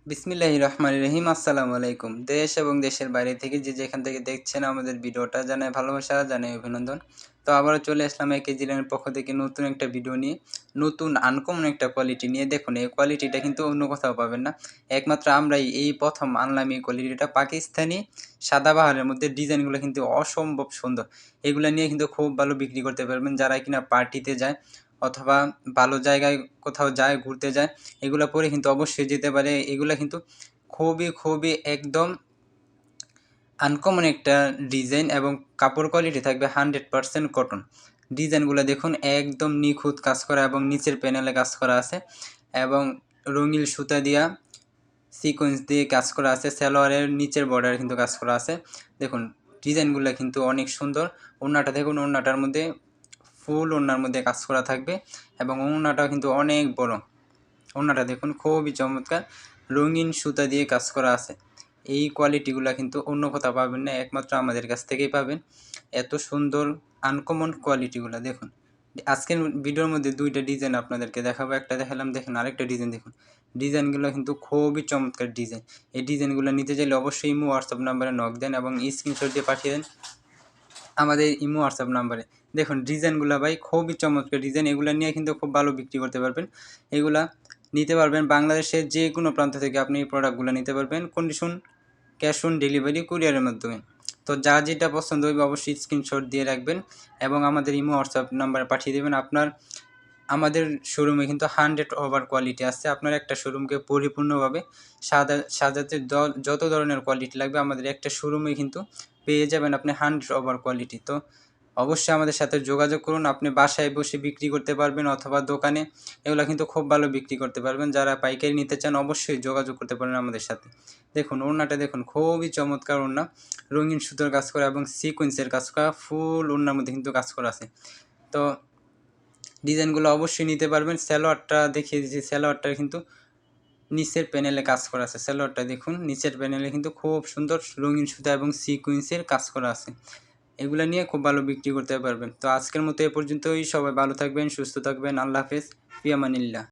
বিসমিল্লাহির রহমানির রহিম। আসসালামু আলাইকুম। দেশ এবং দেশের বাইরে থেকে যে যেখান থেকে দেখছেন আমাদের ভিডিওটা, জানাই ভালোবাসা, জানাই অভিনন্দন। তো আবারও চলে আসলাম একেজিল্যান্ডের পক্ষ থেকে নতুন একটা ভিডিও নিয়ে, নতুন আনকমন একটা কোয়ালিটি নিয়ে। দেখুন, এই কোয়ালিটিটা কিন্তু অন্য কোথাও পাবেন না, একমাত্র আমরাই এই প্রথম আনলাম এই কোয়ালিটিটা। পাকিস্তানি সাদাবাহারের মধ্যে ডিজাইনগুলো কিন্তু অসম্ভব সুন্দর। এগুলো নিয়ে কিন্তু খুব ভালো বিক্রি করতে পারবেন যারা কিনা পার্টিতে যায় অথবা ভালো জায়গায় কোথাও যায়, ঘুরতে যায়, এগুলা পরে কিন্তু অবশ্যই যেতে পারে। এগুলা কিন্তু খুবই একদম আনকমন একটা ডিজাইন এবং কাপড় কোয়ালিটি থাকবে 100% কটন। ডিজাইনগুলো দেখুন, একদম নিখুঁত কাজ করা এবং নিচের প্যানেলে কাজ করা আছে এবং রঙিন সুতা দিয়া সিকোয়েন্স দিয়ে কাজ করা আছে। সালোয়ারের নিচের বর্ডারে কিন্তু কাজ করা আছে। দেখুন, ডিজাইনগুলো কিন্তু অনেক সুন্দর। ওড়নাটা দেখুন, ওড়নাটার মধ্যে ফুল ওড়নার মধ্যে কাজ করা থাকবে এবং ওড়নাটাও কিন্তু অনেক বড়। ওড়নাটা দেখুন, খুবই চমৎকার, রঙিন সুতা দিয়ে কাজ করা আছে। এই কোয়ালিটিগুলো কিন্তু অন্য কোথাও পাবেন না, একমাত্র আমাদের কাছ থেকেই পাবেন। এত সুন্দর আনকমন কোয়ালিটিগুলো দেখুন। আজকের ভিডিওর মধ্যে দুইটা ডিজাইন আপনাদেরকে দেখাবো। একটা দেখালাম, দেখুন আরেকটা ডিজাইন দেখুন। ডিজাইনগুলো কিন্তু খুবই চমৎকার ডিজাইন। এই ডিজাইনগুলো নিতে চাইলে অবশ্যই ইমো হোয়াটসঅ্যাপ নাম্বারে নক দেন এবং স্ক্রিনশট দিয়ে পাঠিয়ে দেন আমাদের ইমো হোয়াটসঅ্যাপ নাম্বারে। দেখুন ডিজাইনগুলো ভাই খুবই চমৎকার ডিজাইন। এগুলো নিয়ে কিন্তু খুব ভালো বিক্রি করতে পারবেন। এগুলা নিতে পারবেন বাংলাদেশের যে কোনো প্রান্ত থেকে, আপনি এই প্রোডাক্টগুলো নিতে পারবেন কন্ডিশন ক্যাশ অন ডেলিভারি কুরিয়ারের মাধ্যমে। তো যা যেটা পছন্দ হইবে অবশ্যই স্ক্রিনশট দিয়ে রাখবেন এবং আমাদের ইমো হোয়াটসঅ্যাপ নাম্বারে পাঠিয়ে দেবেন। আমাদের শোরুমে কিন্তু 100 ওভার কোয়ালিটি আছে। আপনার একটা শোরুমকে পরিপূর্ণভাবে সাজাতে যত ধরনের কোয়ালিটি লাগবে আমাদের একটা শোরুমে কিন্তু পেয়ে যাবেন আপনি 100 ওভার কোয়ালিটি। তো অবশ্যই আমাদের সাথে যোগাযোগ করুন। আপনি বাসায় বসে বিক্রি করতে পারবেন অথবা দোকানে, এগুলো কিন্তু খুব ভালো বিক্রি করতে পারবেন। যারা পাইকারি নিতে চান অবশ্যই যোগাযোগ করতে পারেন আমাদের সাথে। দেখুন ওড়নাটা দেখুন, খুবই চমৎকার ওড়না, রঙিন সুতোর কাজ করা এবং সিকোয়েন্সের কাজ করা, ফুল ওড়নার মধ্যে কিন্তু কাজ করা আছে। তো ডিজাইনগুলো অবশ্যই নিতে পারবেন। সালোয়ারটা দেখিয়ে দিচ্ছি, সালোয়ারটার কিন্তু নিচের প্যানেলে কাজ করা আছে। সালোয়ারটা দেখুন, নিচের প্যানেলে কিন্তু খুব সুন্দর রঙিন সুতা এবং সিকোয়েন্সের কাজ করা আছে। এগুলো নিয়ে খুব ভালো বিক্রি করতে পারবেন। তো আজকের মতো এ পর্যন্তই। সবাই ভালো থাকবেন, সুস্থ থাকবেন। আল্লাহ হাফেজ, ফি আমানিল্লাহ।